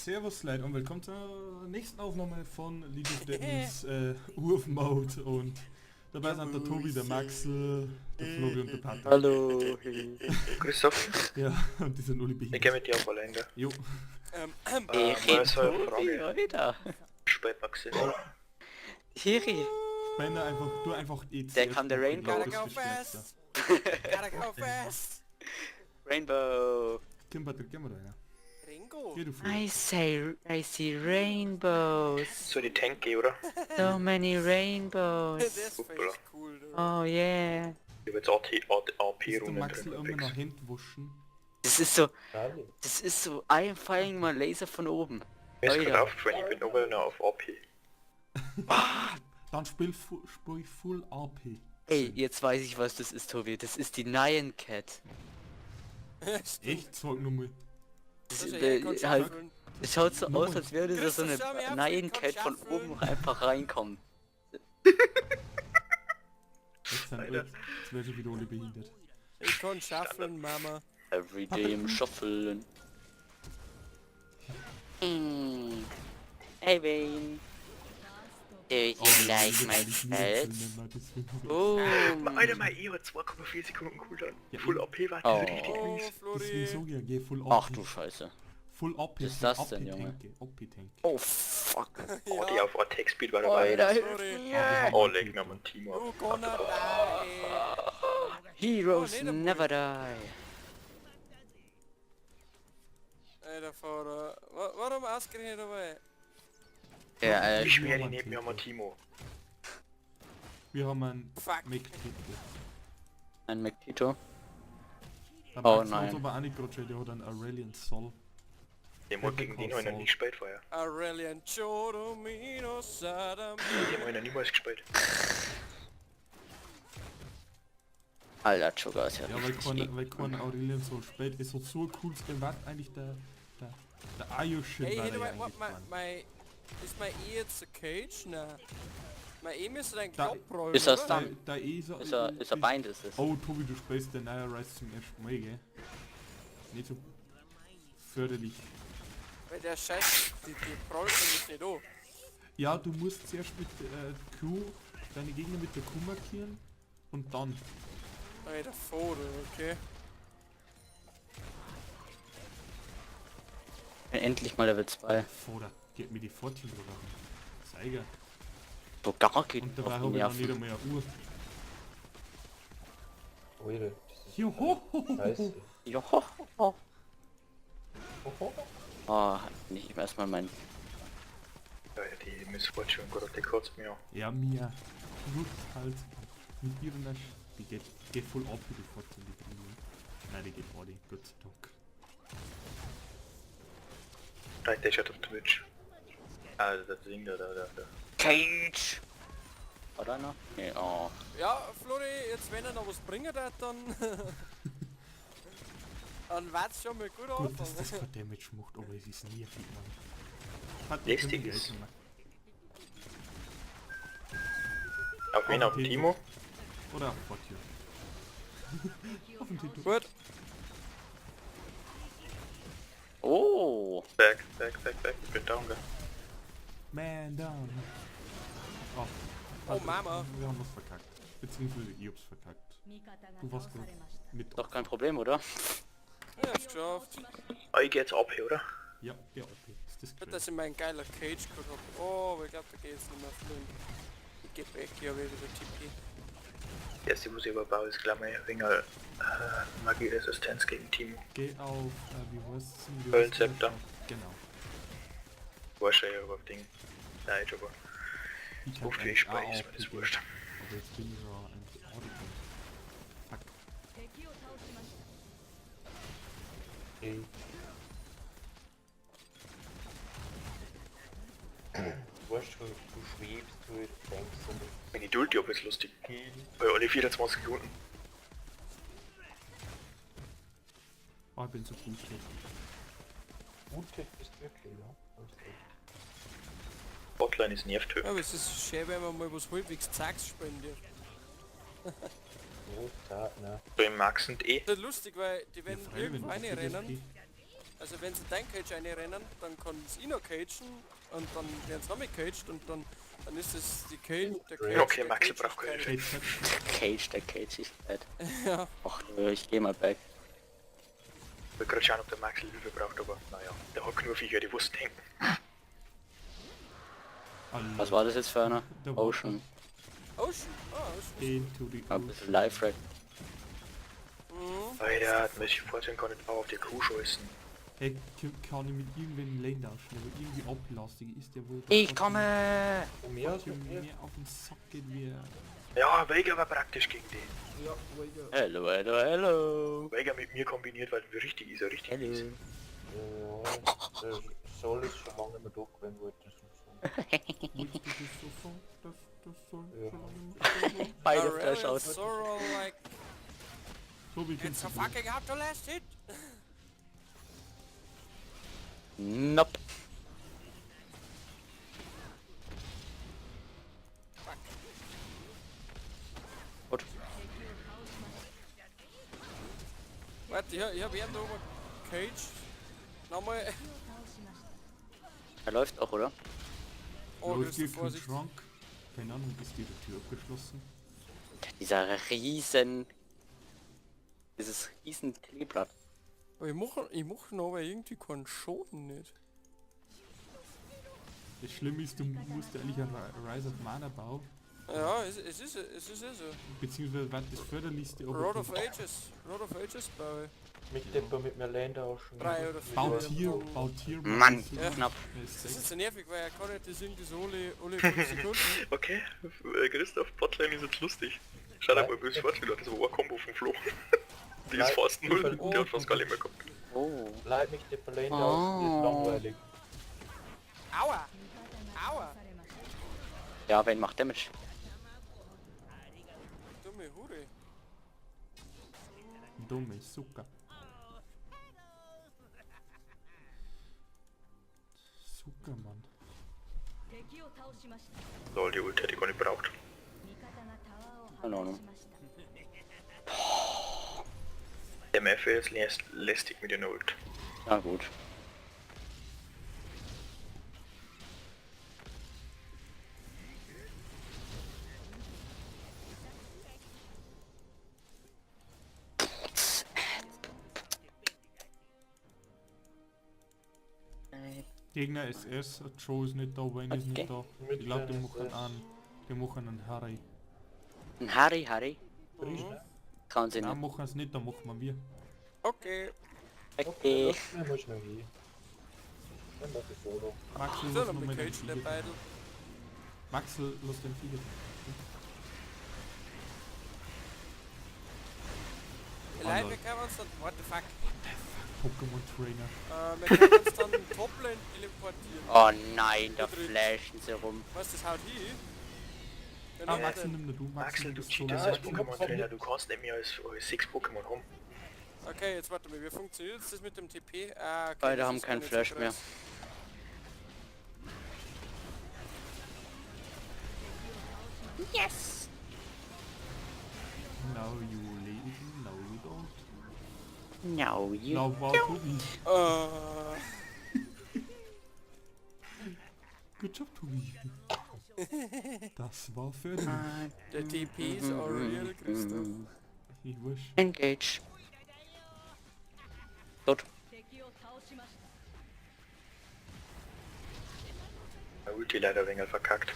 Servus Leute und willkommen zur nächsten Aufnahme von League of Legends Urf Mode und dabei sind der Tobi, der Maxl, der Flori und der Patrick. Hallo. Grüß dich. Ja, und die sind alle Ich behindert. gehe mit dir auf allein, gell? Jo. Mal so eine Frage. Alter. Spät Maxi. Hiri. Spende einfach, du einfach EC. Der kann der Rainbow. Das Gotta go ist stärkster. fast. Gotta go fast. Rainbow. Kim Patrick, geh mal da, ja. Ringo. Geh du vor. I see rainbows. So die Tanky, oder? So many rainbows. Das ist Hoppala. echt cool. Du. Oh yeah. Ich hab jetzt AP Ist der Runden Maxl drin. immer noch Nix. Hände waschen? Das ist so, I am firing my laser von oben. Mir ist Alter. gerade aufgefallen, ich bin oben noch auf AP. Dann spiel Full AP. Ey, jetzt weiß ich, was das ist, Tobi. Das ist die Nyan Cat. Echt? Sag nur mal. Das, Das ist äh, ja eh halt, es schaut so aus, als würde da so Christus, schau mir eine auf, Nyan ich kann Cat von schaffeln. oben einfach reinkommen. Jetzt sind Alter. jetzt werden schon wieder alle behindert. Ich kann schaffeln, Mama. Everyday im Schaffeln. Hey Wayne. Do you like my spells? Oh. Alter, mein E hat 2,4 Sekunden Cooldown. Ja, Full AP war Oh. richtig Oh, mies. Deswegen Flori. sag ich ja, geh Full AP. Ach du Scheiße. Full AP. Was ist das denn, Junge? AP-Tank. Oh fuck. Oh, die auf Attack Speed war dabei. Alter, Sorry. Oh, leg mir mein Team Du auf. gonna die. Heroes Oh, nee, der never die. Alter, Vater. Warum ausgerechnet dabei? Ja, Ich schwöre, die neben mir haben ein Timo. Wir haben einen Fuck. McTito. ein McTito. Der Oh, Max hat nein. aber auch nicht gerade schon, der hat einen Aurelian Sol. Den hat gegen den habe ich noch nie gespielt vorher. Aurelian Chodomino Sadam. Den habe ich noch niemals gespielt. Alter, Sugar ist ja Ja, weil kein Aurelian Sol spielt, ist so ein cooles Gewand eigentlich der Ayushin Hey, war hey, der du, ja eigentlich dran. ist mein E jetzt ein Cage? Nein. Mein E müsste ein Da- Klopprollen, Ist das oder? dann? Da ist Ist er Bind ist es. Oh, Tobi, du spielst den Naya Rise zum ersten Mal, gell? Nicht so förderlich. Weil der Scheiß, die prollt nämlich nicht an. Ja, du musst zuerst mit Q deine Gegner mit der Q markieren und dann. Alter, Vogel, okay. Endlich mal Level 2. Vorder, geht mir die Fortune sogar. Zeiger. So gar geht Und auf dabei die habe ich noch nicht Nerven. einmal eine Uhr. Alter, das ist Joho! scheiße. Joho. Oh, nicht erstmal mein... Ja, die Miss Fortune, Gott, die kotzt mir an. Ja, mir nutzt halt mit ihren die geht voll ab wie die Fortune, die Kriege. Nein, die geht body, Gott sei Dank. Nein, der ist halt auf Twitch. Also das Ding da. Cage! Oder einer? Nee, oh. Ja, Flori, jetzt wenn er noch was bringen hat, dann... dann wird's schon mal gut Gut, dass das anfangen. kein Damage macht, aber es ist nie viel, Mann. Hat nicht Lästig Geld ist. gemacht. Auf wen? Auf den Timo? Oder auf Fortune. Auf den Tito. Gut. Oh! Back. Ich bin down, gell? Man down. Oh, Oh, Mama. Wir haben was verkackt. Beziehungsweise ich hab's verkackt. Du warst gut mit. Doch kein Problem, oder? Ich hab's geschafft. Ah, ich geh jetzt AP, oder? Ja, okay. Ist das Gut, geil. dass ich meinen geiler Cage gehabt hab. Oh, aber ich glaube, da geht's nicht mehr flühen. Ich geh weg, ich hab wieder TP. Die erste, was ich überbaue, ist gleich mal ein wenig Magie-Resistenz gegen Timo. Geh auf, wie heißt's? denn? Höllenzepter. Genau. War schon ja über Ding. Nein, aber Ich so viel eigentlich Speicher auch ist mir das PG, wurscht. Aber jetzt bin ich ja ein Auditor. Fuck. Okay. Wurscht, du schwebst, du denkst und Wenn ich Duld habe, ist lustig. Bei alle 24 Sekunden. Oh, ich bin so gut. mutig bist wirklich, ja. Alles gut. Hotline ist nervtötend. Ja, aber es ist schön, wenn man mal was halbwegs Zags spendet. Ja, da, ne. So im Max und E. Das ist lustig, weil die werden freilich, wenn irgendwo du auf reinrennen die Also wenn sie dein Cage reinrennen, dann kann es ihn noch cagen und dann werden sie noch mehr caged und dann ist es die Cage, der Cage. Okay, der Maxel Cage braucht ist Cage. Der Cage ist bad. Ja. Ach nö, ich geh mal back. Ich will gerade schauen, ob der Maxel Hilfe braucht, aber naja, der hat nur Viecher, die wussten denken. Was war das jetzt für einer? Der Ocean. Ocean. Ah, Ocean. Into the Ein bisschen Life-Rack. Alter, das möchte ich vorstellen, kann nicht auch auf der Kuh scheißen. Hey, kann ich mit irgendwelchen Lane tauschen, aber irgendwie ablastig ist der wohl... Ich komme! Von mir aus trotzdem mit mir. mehr auf den Sack geht wie... Ja, Vega war praktisch gegen den. Ja, Wager. Hello, hello, hello! Vega mit mir kombiniert, weil er richtig ist, er richtig Hello. ist. Ja, der Soll ist schon lange nicht mehr da gewesen, wollte ich so sagen. Willst du das so sagen? Das soll Ja. schon lange nicht so sein? Beide Aurelion Flash aus. Sorrow, like, So, wie it's kennst a du fucking hard to last hit. Nope. Gut. Warte, ich hab ihn da oben caged. Nochmal. Er läuft auch, oder? Oh, Los das ist geht's im Vorsicht. Schrank. Keine Ahnung, ist die Tür abgeschlossen? Dieser riesen... Dieses riesen Kleeblatt. Aber ich mach noch aber irgendwie keinen Schaden nicht. Das Schlimme ist, du musst eigentlich ein Rise of Mana bauen, Ja, es ist so. beziehungsweise wird das Förderliste, Road of Ages baue. Mit Depper mit mir Länder auch schon. 3 oder 4. Bautier. Mann, Ja. knapp. Das ist so nervig, weil er kann nicht das irgendwie so alle 5 Sekunden. Okay, Christoph Botlane ist jetzt lustig. Schau dir mal böse Vorteil, das war ein Combo vom Flo. Die ist Nein, fast null, oh. der hat fast gar nicht mehr gehabt. Oh. Leid mich Depper Länder Oh. aus, die ist langweilig. Aua! Aua! Ja, wen macht Damage? Dumme Hure. Dumme Zucker. Zucker, Mann. Lol, die Ult hätte ich gar nicht braucht. Keine Ahnung. MF ist jetzt lästig mit der Ult. Na gut. Gegner SS, Joe ist nicht da, Wayne ist nicht da. Ich glaube, die Mit machen an. Die machen einen Harry. Ein Harry. Frisch, ne? Kann sie Nein, nicht. machen es nicht, dann machen wir. Okay. Okay. Das muss ich noch hin. Dann mach ich Solo. Maxel, So, lass dann noch mal den becaged der Flieger. Beidel. Maxel, lass den Flieger. Leute, Lol. wir können uns dann... What the fuck? Pokémon Trainer. Wir können uns dann Toplane teleportieren. Oh nein, da flashen sie rum. Was, das haut hin? Ja, Ah, nee, Maxel, dann- nimm nur du. Maxel, du bist cheatest so als ich hab Pokémon Trainer, verliebt. du kannst nicht mehr als 6 Pokémon haben. Okay, jetzt warte mal, wie funktioniert das mit dem TP? Ah, okay, Beide das haben ist keinen gar nicht Flash so mehr. krass. Now you lady, now you don't. No, you. Now war Tobi. Good job, Tobi. Das war für dich. Der TP ist auch real, Christoph. Ich wish. Engage. Tot. Der Ulti leider ein wenig verkackt.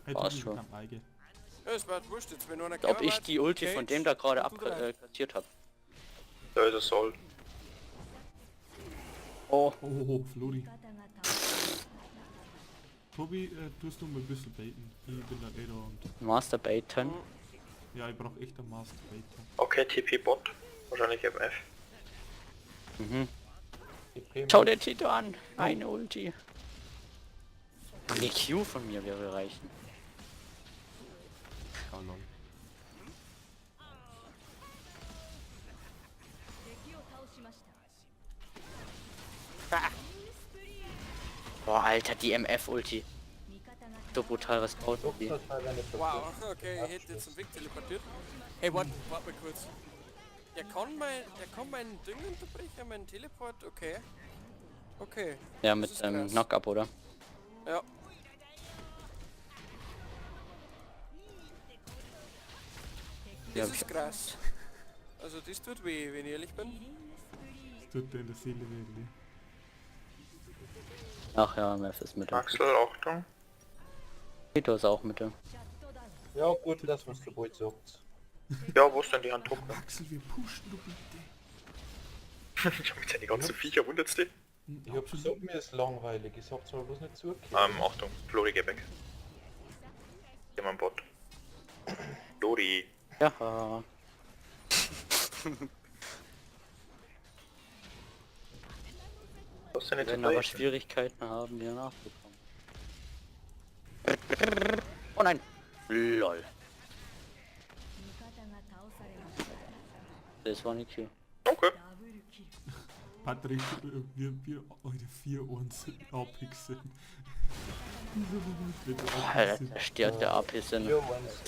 Hey, War's Tobi, schon. kann Eige. Ja, es war wurscht jetzt, wenn einer Ob ich die Ulti von dem da gerade abkassiert habe. Da ist er Soll. Oh. Oh, Flori. Tobi, tust du mal ein bisschen baiten. Ich bin da eh da und... Masturbaten. Ja, ich brauch echt einen Master Baiter. Okay, TP-Bot. Wahrscheinlich MF. Mhm. TP Schau den Tito an. Eine Ulti. Die Q von mir wäre reichen. Oh, lol. Boah, Alter, die MF-Ulti. So brutal, was baut die? Das war eine Wow, okay, ich hätte jetzt zum Weg teleportiert. Hey, warte mal kurz. Der kann mein Ding unterbrechen, mein Teleport, okay. Okay. Ja, das mit ist krass. Knock-Up, oder? Ja. Ja, Das ist krass. Also das tut weh, wenn ich ehrlich bin. Das tut dir in der Seele weh. Ach ja, Meth ist Mitte. Axel, Achtung. Tito ist auch Mitte. Ja, gut, dass man es so bald sagt. Ja, wo ist denn die Hand drucken? Axel, wir pushen, du bitte. Ich hab mich an die ganzen Viecher, wundert's dich? Ich hab gesagt, mir ist langweilig. Ich hab zwar bloß nicht zugehört. Achtung, Flori, geh weg. Geh mal an Bord. Flori. Ja. Was ist denn Wir jetzt werden aber dabei? Schwierigkeiten haben, hier nachzukommen. Oh nein! LOL. Das war nicht Q. Okay. Patrick, wir heute 4 uns Abpixeln. Alter, der stirbt der AP sind. Ja,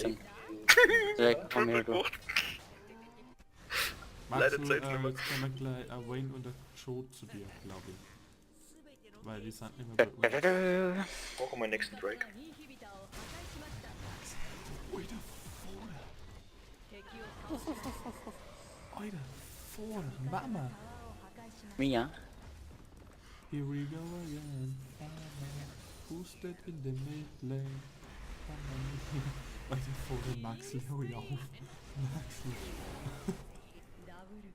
wenn Direkt von mir durch. Leider Maxel, Zeit nicht mehr. jetzt kommen gleich Wayne und der Joe zu dir, glaube ich. Weil die sind nicht mehr bei uns. Brauchen wir nächsten Break. Alter, vorne. Alter, vorne. Mama. Mia? Here we go again. Boosted in the mid lane. Alter, vorne Maxel, hör ja auf. Maxel.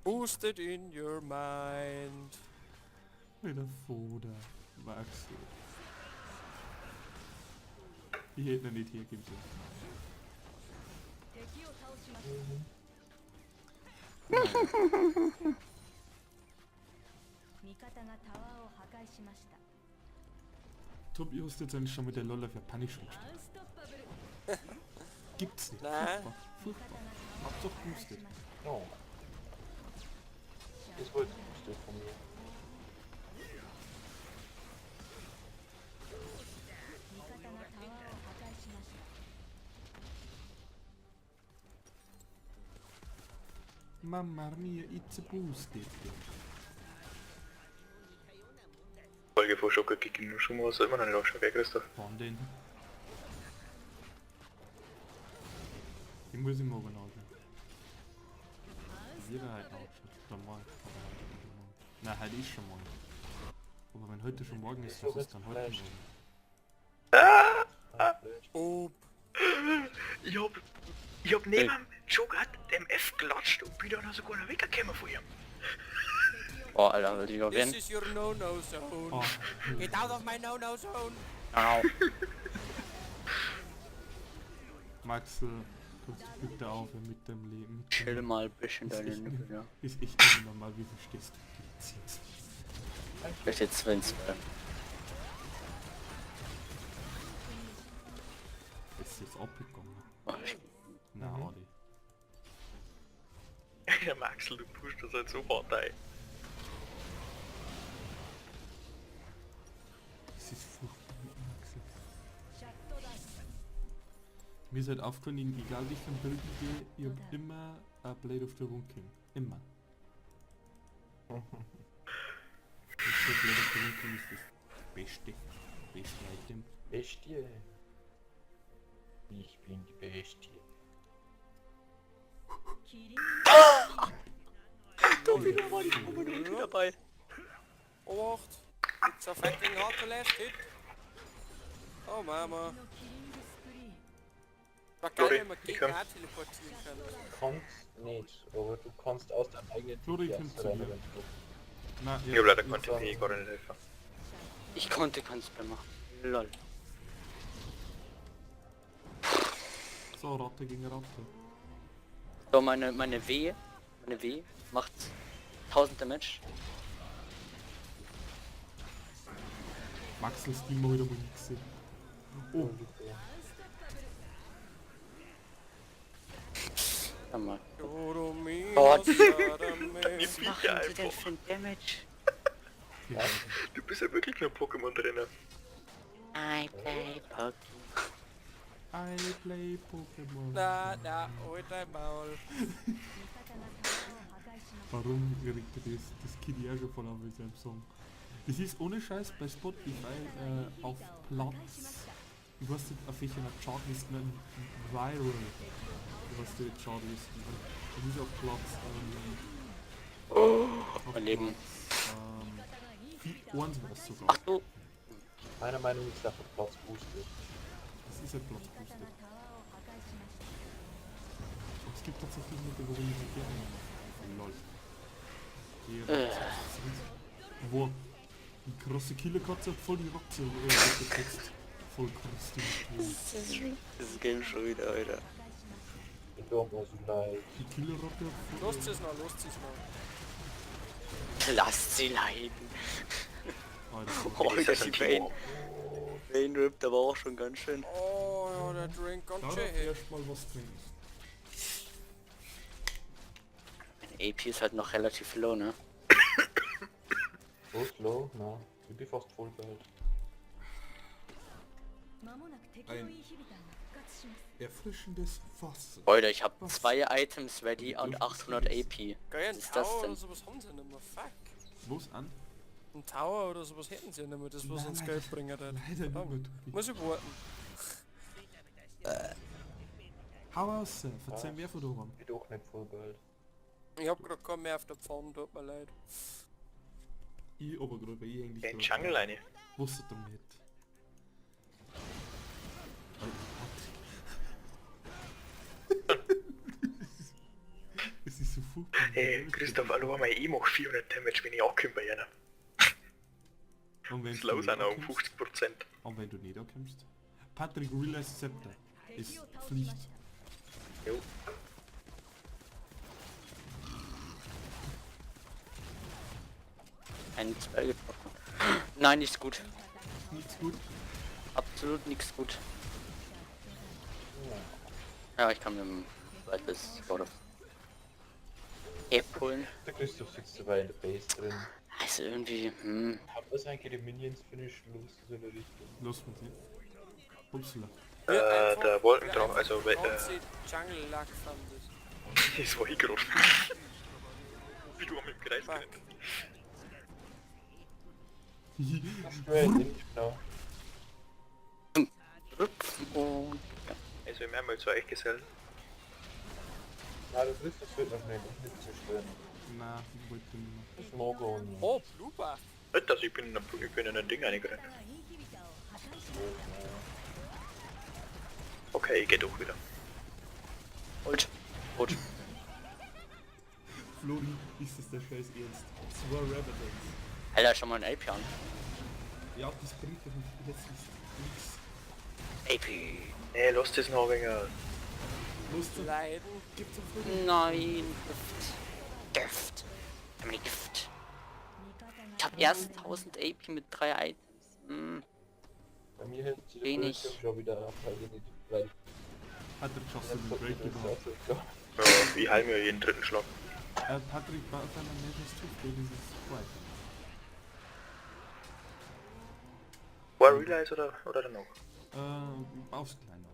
Boosted in your mind. Alter, vorne Maxel. Ich hätte ihn nicht hier geben sollen. Tobi hast jetzt eigentlich schon mit der Lolla für Punish gespielt. Gibt's nicht. Nein. Furchtbar. Furchtbar. Hauptsache boosted. Oh. Das wollte ich von mir. Mamma mia, it's a boosted. Folge vor Schocker gegen den Schumo hast du immer noch nicht ausschauen, gell Christoph? Wann denn? Ich muss ihm aber nachschauen. Jeder halt ausschaut. Oder morgen. Aber heute oder morgen. Nein, heute ist schon morgen. Aber wenn heute schon morgen ist, was ist dann heute morgen? Oh, Ich hab neben dem Joker dem F gelatscht und bin dann sogar noch weggekommen von ihm. Oh, Alter, will ich noch this werden? is your no-no zone. Oh, Get out of my no-no zone. Au. Maxel, kannst du bitte aufhören mit dem Leben? Mit Chill dem mal ein bisschen Ist deine echt Nippel, nicht- ja. Ist echt nicht normal, wie verstehst du die Zins? Vielleicht jetzt wenn's Ist jetzt abgegangen? oh, ich- Na, Adi. Ja, Maxel, du pusht das halt so hart ein. Das ist furchtbar mit Maxel. Mir ist halt aufgefallen, egal wie ich von Bilden gehe, ich hab immer ein Blade of the Rune King. Immer. Das Blade of the Rune King ist das beste Item. Bestie. Ich bin die Bestie. dabei. Oh, it's affecting hard to last hit. Oh Mama. War geil, Flori, wenn man ich gegen komm. A teleportieren kann. Kannst nicht, aber du kannst aus deinem eigenen Flori, TPS komm zu rein, mir. wenn du- Na, Ich hab leider ich konnte sag- ich gar nicht helfen. Ich konnte kein Spam machen. Lol. so, Ratte gegen Ratte. So, meine W macht 1000 Damage. Maxels Team mal wieder mal nicht gesehen. Oh, Sag mal. Doro mio, Gott. Sadame. Was machen die denn für ein Damage? ja. Du bist ja wirklich nur Pokémon-Trainer. I play Pokémon. I play Pokémon. Na, halt dein Maul. Warum regt das Kitty auch schon voll auf mit seinem Song? Das ist ohne Scheiß bei Spotify auf Platz. Ich weiß nicht, auf welcher Chart ist ein Viral. Was die Chart ist. Das ist auf Platz. Auf Daneben. Platz 1 war es sogar. Ach du. Meiner Meinung nach ist der Platz boostet. Das ist ein Platzbooster. Und es gibt tatsächlich eine Kategorie mit der Lol. Wo die krasse Killerkatze hat voll die Rotze gesetzt. Voll krass die Das Game schon wieder, Alter. Ich don't know so leid. Die Killerrotte hat voll... Lasst es noch, lasst es noch. Lasst sie leiden. Alter, Oh, Ist das das ein ist Bane. Timo? Bane rippt aber auch schon ganz schön. Oh ja, der Drink ganz da schön. darf Hey. erstmal was trinken. Mein AP ist halt noch relativ low, ne? So slow? Na, ich bin fast voll bald. Ein erfrischendes Wasser. Alter, ich hab 2 Items ready und 800 AP. Geil, ein Was ist das Tower denn? oder sowas haben sie nicht mehr. Fuck. Wo's an? Ein Tower oder sowas hätten sie ja nicht mehr, das was Nein, uns leider- Geld bringen hat. Leider nicht mehr, Tobi. Muss ich warten. Hau aus, verzeih mehr von da oben. Ich bin doch nicht voll bald. Ich hab grad keinen mehr auf der Pfanne, tut mir leid. Ich aber gerade, weil ich eigentlich... Den grad- Jungle eine. Was damit? Es ist so furchtbar. Hey, Christoph, hallo, mein E macht 400 Damage, wenn ich ankomme bei einer. Und wenn Slow du sind auch um nicht ankommst- 50%. Und wenn du nicht ankommst? Patrick, Realize Scepter ist Pflicht. Jo. Ein 2 getroffen. Nein, nicht gut. Nichts gut. Absolut nichts gut. Ja, ich kann mit dem zweites vor der holen. Der Christoph sitzt dabei in der Base drin. Also irgendwie, Haben wir eigentlich die Minions finishen los so in der Richtung? Los mit dir. Upsala. Der Wolkendrache, also Jungle Luck fand ich. das war ich gerade. Wie du am im Kreis Fuck. rennt. Straight, nicht genau. Und Also wir haben mal zu euch gesellt. Na, der Christoph wird noch nicht zerstören. Na, ich wollte nicht mehr. Das ist Mogo und... Oh, Blue Buff. Nicht, dass ich bin in ein Ding reingerannt. Okay, ich geh doch wieder. Ult. Gut. Flori, ist das der Scheiß ernst? 2 Revenants. Alter, schon mal ein AP an. Ja, das bringt doch nicht. Jetzt ist nichts. AP. Nee, lass das noch ein wenig. Lust zu... Leiden. Gibt's einen Flori? Nein, Gift. Gift. Gift. Ich hab erst 1000 AP mit 3 Items. Hm. Bei mir hält sich der Wenig. Bildschirm schon wieder ab, weil ich nicht... Weil Patrick, schaffst du ich den Break überhaupt? Ja, ich heil mir jeden dritten Schlag. Patrick baut dann ein nettes Tuch für dieses Fight. War Realize oder danach? Baust kleiner.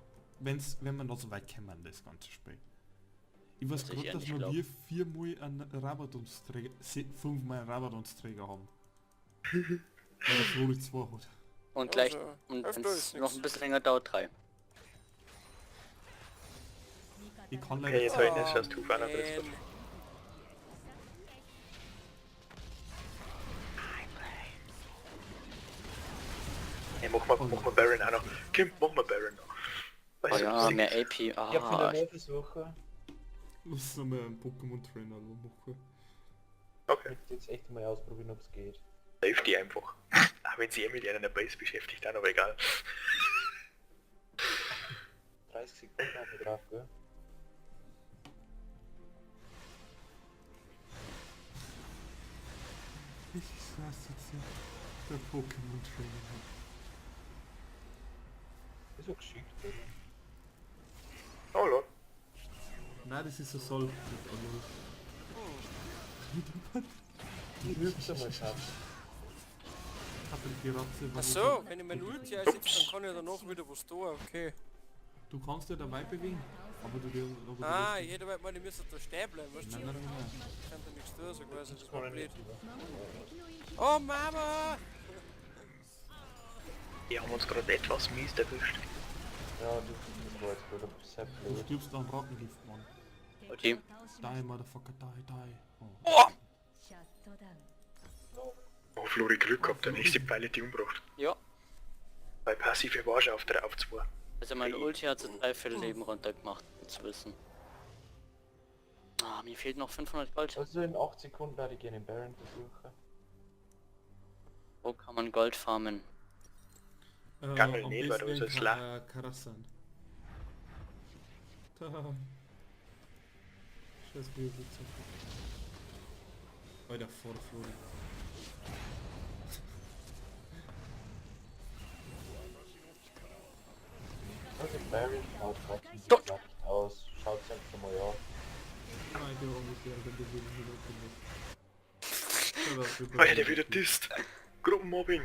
Wenn man noch so weit kommen, das ganze Spiel. Ich weiß Was ich gerade, ja dass nicht wir glaub. 4-mal einen Rabadonsträger, 5-mal einen Rabadonsträger haben. Weil der Flori 2 hat. Und gleich, Also, und öfter wenn's ist noch nix. ein bisschen länger dauert, 3. Ich kann Okay, leider... jetzt habe ich das erst Tuch einer Christoph. man. Hey, mach mal Baron auch noch. Kim, mach mal Baron noch. Oh Weißt du, ja, was mehr AP. Ich hab Ah, wieder Versuche. Lass uns mal einen Pokémon-Trainer machen. Okay, Ich jetzt echt mal ausprobieren, ob es geht. save die einfach. Auch wenn sie mit einer Base beschäftigt, dann aber egal. 30 Sekunden haben wir drauf, gell? Ich weiß jetzt nicht, der Pokémon-Trainer hat. Ist so geschickt, oder? Oh lol. Nein, das ist ein Soll. Ich müsste mal schaffen. Patrick, die Ratze war Achso, wenn ich mein Ulti einsetze, dann kann ich danach wieder was tun, okay. Du kannst ja dabei bewegen, aber du... Aber du Ah, jeder weiß mal, ich müsste da stehen bleiben, weißt du? Nein, nein, nein. Ich kann da nichts tun, so quasi, das Das war kann ich blöd. nicht lieber. Oh Mama! Die haben uns gerade etwas mies erwischt. Ja, das war jetzt wieder sehr Du blöd. stirbst am Rattengift, Mann. Okay. Die, Motherfucker, die. Oh. Oh! Oh, Flori, Glück gehabt, der nächste Pfeile die umgebracht. Ja. Weil passive war schon auf 3 auf 2. Also meine Ulti hat so 3 Viertelleben runtergemacht, gut zu wissen. Ah, mir fehlt noch 500 Gold. Also in 8 Sekunden werde ich gerne den Baron besuchen. Wo kann man Gold farmen? Gangel nicht, weil da ist ein Slach. Karasan. Da. Scheiß Biobitze. Alter, vor der Flori. Also Baron schaut trotzdem Tot. so schlecht aus. Schaut es einfach mal an. Nein, der ungefähr, wenn der will nicht. Weil der wieder disst. Gruppenmobbing.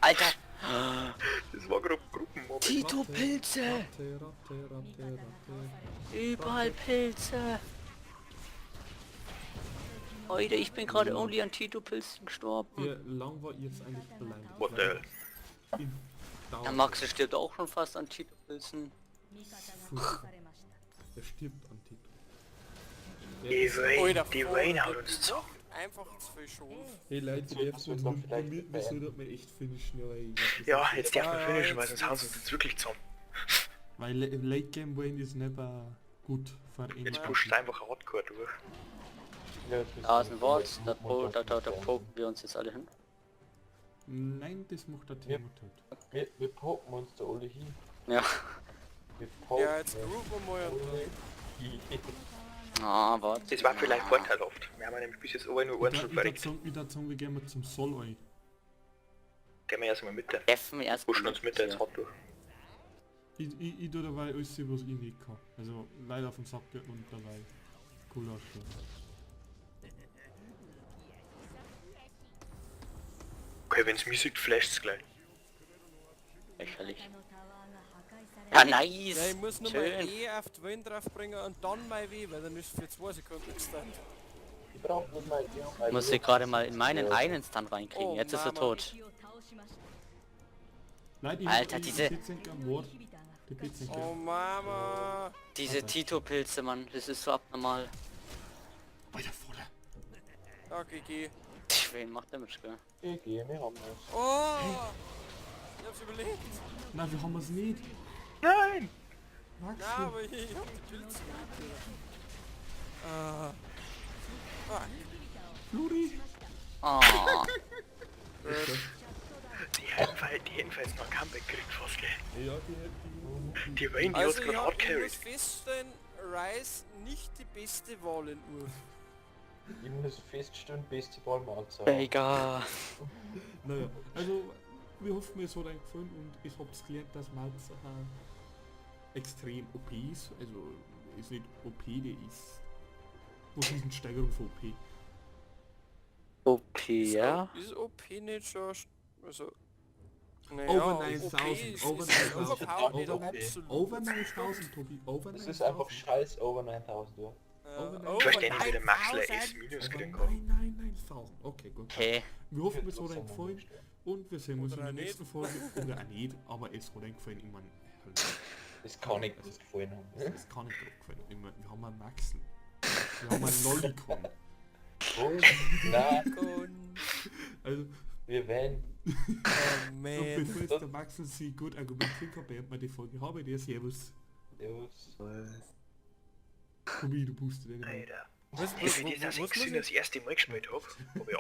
Alter! Das war Gruppenmobbing. Tito-Pilze! Ratte. Überall Pilze! Leute, ich bin gerade only an Tito-Pilzen gestorben. Wie lang war ihr jetzt eigentlich bleibt? What the hell? Der Max stirbt auch schon fast an Tito-Pilzen. Der stirbt an Tito. Die Wayne haut uns zu. Einfach zu viel Schuld. Hey Leute, So, wir das wird doch vielleicht sollten wir echt finishen, ja, weil... Ja, jetzt darf man finishen, weil sonst hauen sie uns jetzt wirklich zusammen. Weil Late Game Wayne ist nicht gut für ihn. Jetzt pusht einfach Hardcore durch. Ja, das Da ist ein Wort, da Montag poken wir uns jetzt alle hin. Nein, das macht der Timo tot. Wir poken uns da alle hin. Ja. Wir poken Ja, jetzt groupen wir mal und alle dann. hin. Ah, warte. Das war vielleicht vorteilhaft. Wir haben nämlich bis jetzt alle nur einen schon verreckt. Ich würde sagen, wir gehen mal zum Sol ein. Gehen wir erstmal mit. Treffen wir erst Pushen uns mit ins Hot durch. Ich tue dabei alles, was ich nicht kann. Also leider auf den Sack gehen und dabei cool ausschauen. Okay, wenn's Musik flasht's gleich. Lächerlich. Ja, Ja, nice! ich muss nur mal Schön. E auf die Wayne draufbringen und dann mal W, weil dann ist für 2 Sekunden gestunt. Ich brauche nur mal die Ich muss hier gerade mal in meinen einen Stand reinkriegen. Oh, Jetzt ist er Mama. tot. Nein, Alter, diese- Die PC am Wort. Die PC Oh Mama! Diese Tito-Pilze, Mann, das ist so abnormal. Alter, voller. Ja, GG. Wen macht Damage, gell? GG, wir haben es. Oh! Ich hab's überlebt. Nein, wir haben es nicht. Nein! Max, Na, aber ich hab die Pilze gehabt. Ah. Fuck. Flori. Ah, Die hätten jetzt noch ein Comeback gekriegt fast, gell? Ja, Die Wayne, die Also hat's ich, gerade hab, hard ich carried. muss feststellen, Rise nicht die beste Wahl in Urf. Ich muss feststellen, beste Ballmahlzeit. Vega. Naja, also wir hoffen, es hat euch gefallen und ich hab's gelernt, dass Malz extrem OP ist. Also ist nicht OP, der ist... Was ist eine Steigerung von OP? OP, ja? Ist OP nicht schon... Also... Over OP 9000, ist over overpowered, nicht 9000, absolut. Over 9000, Tobi, over 9000. Das ist einfach scheiß over 9000, ja. Du verstehst, wie der Maxler S- kriegen kann. Nein, 1000. Okay, gut. Okay. Wir hoffen, es hat euch gefallen und wir sehen uns in der nächsten Folge. Oder auch nicht, aber es hat euch gefallen. Ich meine, Das kann ich nicht gefallen haben. das kann ich doch gefallen. Ich meine, wir haben einen Maxen. Wir haben einen Lollicon. Und, nein, Also, wir werden. Oh und man. bevor jetzt der Maxen sie gut argumentieren kann, beenden wir die Folge. Habe dir Servus. Servus. Tobi, du boostet den. Alter. Was, Hey, für das, dass ich das erste Mal gespielt hab ich